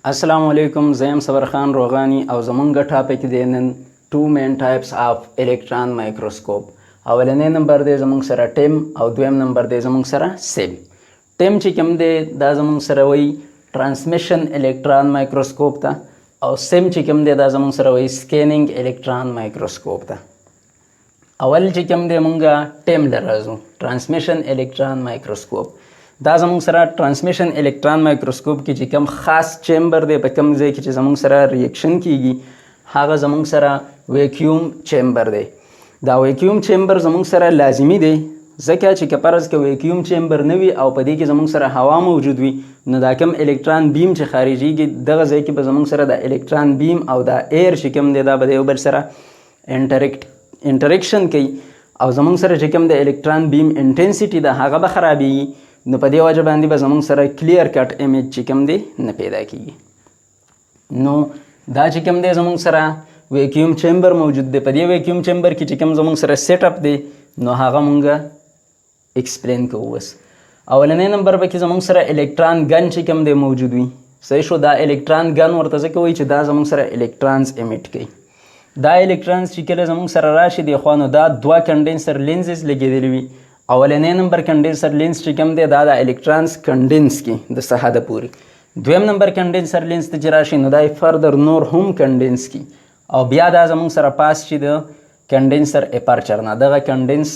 Assalamu alaikum. Zaim SABAR Khan ROGHANI او زمونږ ټاپک دی نن two main types of electron microscope. اولنی نمبر دی زمونږ سره TEM او دویم نمبر دی زمونږ سره SEM. TEM چې کوم دی دا زمونږ سره وایي transmission electron microscope ته او SEM چې کوم دی دا زمونږ سره وایي scanning electron microscope ته. اول چې کوم دی مونږه TEM لرازو transmission electron microscope. دا زمونږ سره ترانسمیشن الکترون مایکروسکوپ کې چې کوم خاص چیمبر دی په کوم ځای کې چې زمونږ سره ریاکشن کیږي هغه زمونږ سره ویکیوم چیمبر دی. دا ویکیوم چیمبر زمونږ سره لازمی دی ځکه چې که فرض که ویکیوم چیمبر نه وي او په دې کې زمونږ سره هوا موجود وي نو دا کوم الکترون بیم چې خارجيږي دغه ځای کې به زمونږ سره د الکترون بیم او دا ایر چې کوم دی دا به د یو بل سره انټریکشن کوي او زمونږ سره چې کوم د الکترون بیم انټنسټي ده هغه به خرابېږي. نو په دې وجه باندې به زمونږ سره کلیر کټ امیج چې کوم دی نه پیدا کیږي. نو دا چې کوم دی زمونږ سره ویکیوم چیمبر موجود دی. په دې ویکیوم چیمبر کې چې کوم زمونږ سره سیټ اپ دی نو هغه مونږ ایکسپلین کوو. بس اولنی نمبر به کې زمونږ سره الکترون ګن چې کوم دی موجود وي. صحیح شو. دا الکترون ګن ورته ځکه وایي چې دا زمونږ سره الکترونز امیټ کوي. دا الکترونز چې کله زمونږ سره راشي دی خو نو دا دوه کنډنسر لینزز لګېدلي وي. اولنی نمبر کنډنسر لینز چې کوم دی دا د الکترونز کنډنس کی د څه حده پورې. دویم نمبر کنډنسر لینز ته چې راشي نو دا فردر نور هم کنډنس کی او بیا دا زمونږ سره پاس شي د کنډنسر اپارچر نه. دغه کنډنس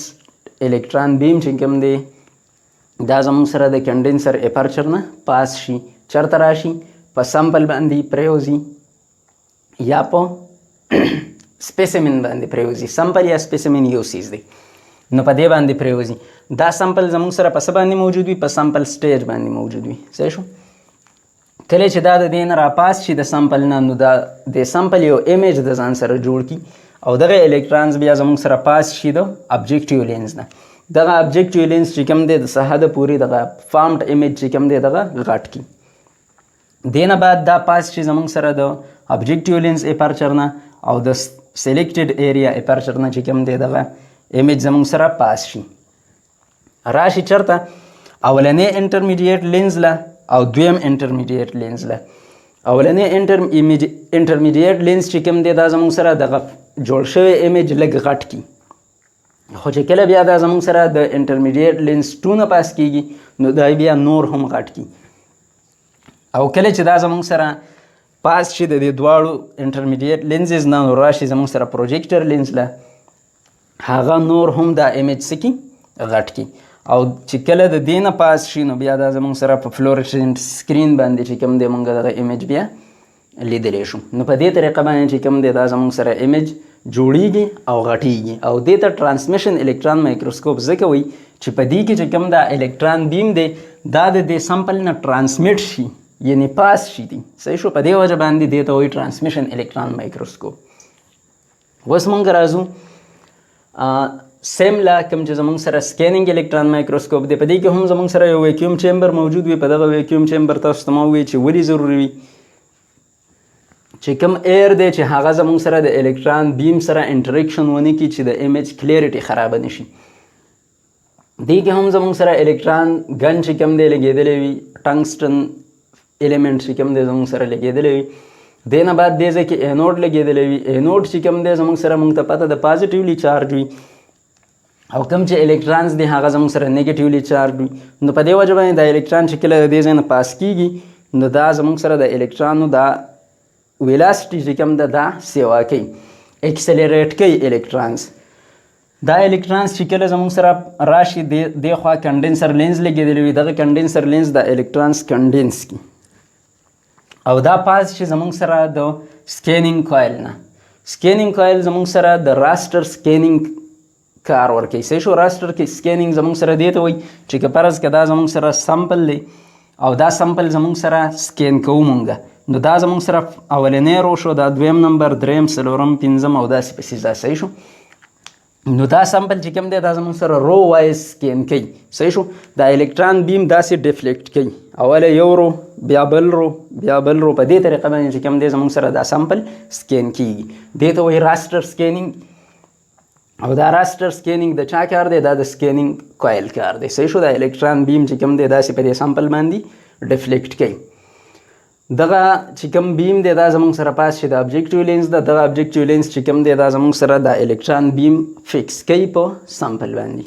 الکترون بیم چې کوم دی دا زمونږ سره د کنډنسر اپارچر نه پاس شي چرته راشي په سمپل باندې پریوزي یا په سپیسیمن باندې پریوزي. سمپل یا سپیسیمن یو سیز دی نو په دې باندې پریوزي. دا سمپل زمونږ سره په څه باندې موجود وي؟ په سمپل سټیج باندې موجود وي. صحیح شو. کله چې دا د دې نه راپاس شي د سمپل نه نو دا د سمپل یو ایمیج د ځان سره جوړ کړي او دغه الکترونز بیا زمونږ سره پاس شي د ابجیکټیو لینز نه. دغه ابجیکټیو لینز چې کوم دی د څه حده پورې دغه فارمډ ایمیج چې کوم دی دغه غټ کړي. دې نه بعد دا پاس شي زمونږ سره د ابجیکټیو لینز اپارچر نه او د سلیکټډ ایریا اپارچر نه چې کوم دی دغه ایمیج زمونږ سره پاس شي راشي چرته اولنی انټرمیډیټ لینز له او دویم انټرمیډیټ لینز له. اولنی انټرمیډیټ لینز چې کوم دی دا زمونږ سره دغه جوړ شوی ایمیج لږ غټ کی خو چې کله بیا دا زمونږ سره د انټرمیډیټ لینز 2 نه پاس کیږي نو دا بیا نور هم غټ کی او کله چې دا زمونږ سره پاس شي د دې دواړو انټرمیډیټ لینزز نه نو راشي زمونږ سره پروجیکټر لینز له هغه نور هم دا ایمیج سکی غټ کی او چې کله د دې نه پاس شي نو بیا دا زمونږ سره په فلورسنټ سکرین باندې چې کوم دی مونږ دغه ایمیج بیا لیدلی شو. نو په دې طریقه باندې چې کوم دی دا زمونږ سره ایمیج جوړیږي او غټیږي او دې ته ترانسمیشن الکترون مایکروسکوپ ځکه وایي چې په دې کې چې کوم دا الکترون بیم دی دا د دې سمپل نه ترانسمیټ شي یعنی پاس شي دی. صحیح شو. په دې وجه باندې دې ته وایي ترانسمیشن الکترون مایکروسکوپ. اوس مونږ راځو سیم لا کوم چې زمونږ سره سکیننګ الکترون مایکروسکوپ دی. په دې کې هم زمونږ سره یو ویکیوم چیمبر موجود وي. په دغه ویکیوم چیمبر تاسو ته ما ووایي چې ولې ضروري وي چې کوم ایر دی چې هغه زمونږ سره د الکترون بیم سره انټریکشن ونه کړي چې د ایمیج کلیریټي خرابه نه شي. دې کې هم زمونږ سره الکترون ګن چې کوم دی لګېدلی وي ټنګسټن ایلیمنټ چې کوم دی زمونږ سره لګېدلی وي. دې نه بعد دې ځای کې اینوډ لګېدلی وي. اینوډ چې کوم دی زمونږ سره مونږ ته پته د پازیټیولی چارج وي او کوم چې الکترونز دی هغه زمونږ سره نیګیټیولی چارج وي. نو په دې وجه باندې دا الکترون چې کله د دې ځای نه پاس کیږي نو دا زمونږ سره د الکترونو دا ویلاسټي چې کوم ده دا سیوا کوي اکسلریټ کوي الکترونز. دا الکترونز چې کله زمونږ سره راشي دې خوا کنډنسر لینز لګېدلی وي. دغه کنډنسر لینز د الکترونز کنډنس کی او دا پاس شي زمونږ سره د سکیننګ کوایل نه. سکیننګ کوایل زمونږ سره د راسټر سکیننګ کار ورکوي. صحیح شو. راسټر کې سکیننګ زمونږ سره دې ته وایي چې که فرض که دا زمونږ سره سمپل دی او دا سمپل زمونږ سره سکین کوو مونږه نو دا زمونږ سره اولنی رو شو دا دویم نمبر دریم څلورم پنځم او داسې پسې دا. صحیح شو. نو دا سمپل چې کوم دی دا زمونږ سره رو وایز سکین کوي. صحیح شو. دا الکترون بیم داسې ډیفلیکټ کوي اوله یو رو بیا بل رو بیا بل رو. په دې طریقه باندې چې کوم دی زمونږ سره دا سمپل سکین کیږي. دې ته وایي راسټر سکیننګ او دا راسټر سکیننګ د چا کار دی؟ دا د سکیننګ کوایل کار دی. صحیح شو. دا الکترون بیم چې کوم دی داسې په دې سمپل باندې ډیفلیکټ کوي. دغه چې کوم بیم دی دا زموږ سره پاس شي د ابجیکټیو لینز ده. دغه ابجیکټیو لینز چې کوم دی دا زموږ سره د الکترون بیم فکس کوي په سامپل باندې.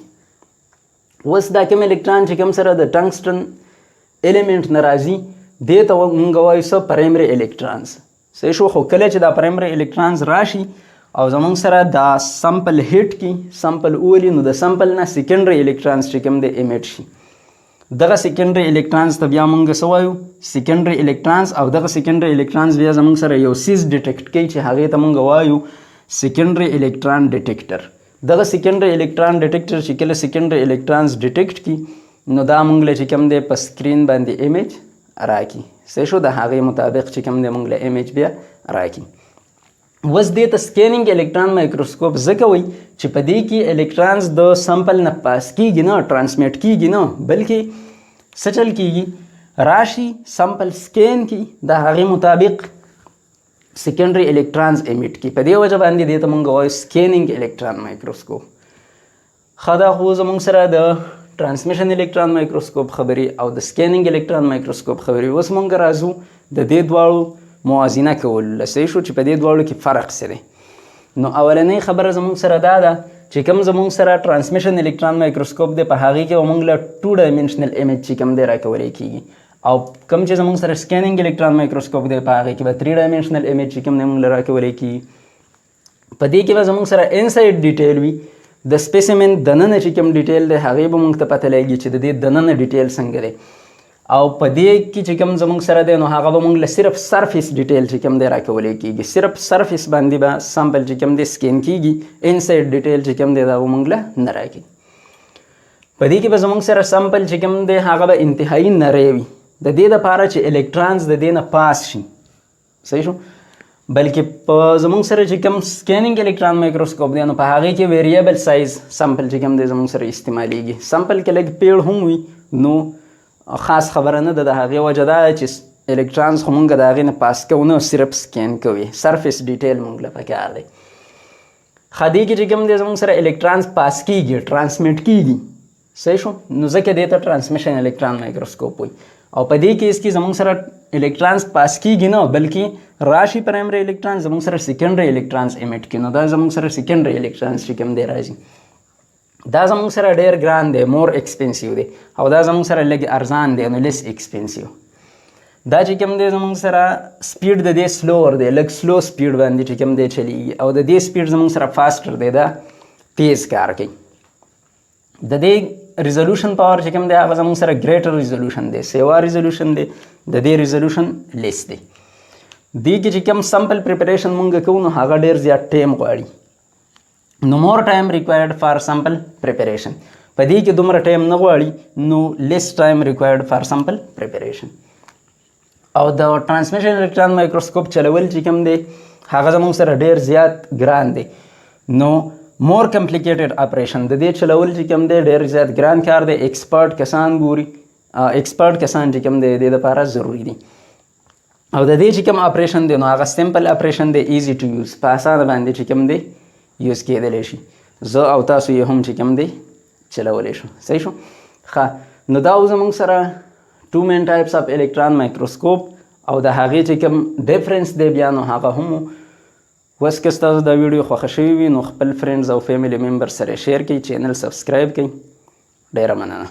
اوس دا کوم الکترون چې کوم سره د ټنګسټن الیمنټ نه راځي دې ته موږ وایو څه پرایمري الکترونز. صحیح شو. خو کله چې دا پرایمري الکترونز راشي او زموږ سره دا سامپل هیټ کی سامپل اولي نو د سامپل نه سیکنډري الکترونز چې کوم دی امیټ شي. دغه سیکنډري الکترونز ته بیا موږ څه وایو سیکنډري الکترونز. او دغه سیکنډري الکترونز بیا زموږ سره یو سیز ډیټیکټ کوي چې هغې ته موږ وایو سیکنډري الکترون ډیټیکټر. دغه سیکنډري الکترون ډیټیکټر چې کله سیکنډري الکترونز ډیټیکټ کړي نو دا موږ له چې کوم دی په سکرین باندې ایمیج راکړي. صحیح شو. د هغې مطابق چې کوم دی موږ له ایمیج بیا راکړي. اوس دې ته سکینینګ الکترون مایکروسکوپ ځکه وایي چې په دې کې الکترونز د سمپل نه پاس کیږي نه ټرانسمیټ کیږي نه بلکې څه چل کیږي راشي سمپل سکین کی د هغې مطابق سیکنډري الکترونز امیټ کی. په دې وجه باندې دې ته موږ وایو سکینینګ الکترون مایکروسکوپ. ښه دا خو زموږ سره د ټرانسمیشن الکترون مایکروسکوپ خبرې او د سکینینګ الکترون مایکروسکوپ خبرې. اوس موږ راځو د دې دواړو موازنه کولو. صحیح شو چې په دې دواړو کې فرق څه دی. نو اولنۍ خبره زموږ سره دا ده چې کوم زموږ سره ټرانسمیشن الکترون مایکروسکوپ دی په هغې کې به موږ له 2 ډایمنشنل ایمیج چې کوم دی راکولی کېږي او کوم چې زموږ سره سکینینګ الکترون مایکروسکوپ دی په هغې کې به 3 ډایمنشنل ایمیج چې کوم دی موږ له راکولی کېږي. په دې کې به زموږ سره انسایډ ډیټیل وي. د سپیسیمن دننه چې کوم ډیټیل دی هغې به موږ ته پته لګي چې د دې دننه ډیټیل څنګه دی. او په دې کې چې کوم زموږ سره دی نو هغه به موږ له صرف سرفیس ډیټیل چې کوم دی راکولی کېږي. صرف سرفیس باندې به سامپل چې کوم دی سکین کېږي. انسایډ ډیټیل چې کوم دی دا به موږ له نه راکړي. په دې کې به زموږ سره سامپل چې کوم دی هغه به انتهایي نری وي د دې دپاره چې الکترونز د دې نه پاس شي. صحیح شو. بلکې په زموږ سره چې کوم سکینینګ الکترون مایکروسکوپ دی نو په هغې کې ویریبل سایز سامپل چې کوم دی زموږ سره استعمالیږي. سامپل کې لږ پیړ هم وي نو خاص خبره نه ده. د هغې وجه دا ده چې الکترونز خو موږ د هغې نه پاس کوو نه صرف سکین کوي. سرفیس ډیټیل موږ له پکار دی. ښه دې کې چې کوم دی زموږ سره الکترونز پاس کیږي ټرانسمیټ کیږي. صحیح شو. نو ځکه دې ته ټرانسمیشن الکترون مایکروسکوپ وایي. او په دې کیس کې زموږ سره الکترونز پاس کیږي نه بلکې راشي پرایمري الکترون زموږ سره سیکنډري الکترونز امیټ کړي. نو دا زموږ سره سیکنډري الکترونز چې کوم دی راځي دا زموږ سره ډېر ګران دی مور ایکسپنسیو دی او دا زموږ سره لږ ارزان دی نو لیس ایکسپنسیو. دا چې کوم دی زموږ سره سپیډ د دې سلوور دی لږ سلو سپیډ باندې چې کوم دی چلیږي او د دې سپیډ زموږ سره فاسټر دی دا تیز کار کوي. د دې ریزولوشن پاور چې کوم دی هغه زموږ سره ګریټر ریزولوشن دی سیوا ریزولوشن دی د دې ریزولوشن لیس دی. دې کې چې کوم سمپل پریپریشن مونږ کوو نو هغه ډېر زیات ټایم غواړي. نو مور ټایم ریکوایرډ فار سمپل پریپریشن. په دې کې دومره ټایم نه غواړي نو لیس ټایم ریکوایرډ فار سمپل پریپریشن. او د ټرانسمیشن الکترون مایکروسکوپ چلول چې کوم دی هغه زموږ سره ډېر زیات ګران دی نو مور کمپلیکیټډ اپریشن د دې چلول چې کوم دی ډېر زیات ګران کار دی. ایکسپرټ کسان ګوري ایکسپرټ کسان چې کوم دی د دې دپاره ضروري دي. او د دې چې کوم اپریشن دی نو هغه سمپل اپریشن دی ایزي ټو یوز په اسانه باندې چې کوم دی یوز کېدلی شي. زه او تاسو یې هم چې کوم دی چلولی شو. صحیح شو. ښه نو دا و زموږ سره 2 مین ټایپس اف الکترون مایکروسکوپ او د هغې چې کوم ډفرنس دی بیا نو هغه هم اوس که ستاسو دا ویډیو خوښه شوي وي نو خپل فرینډز او فیملی ممبر سره شیر کړئ. چینل سبسکرایب کړئ. ډېره مننه.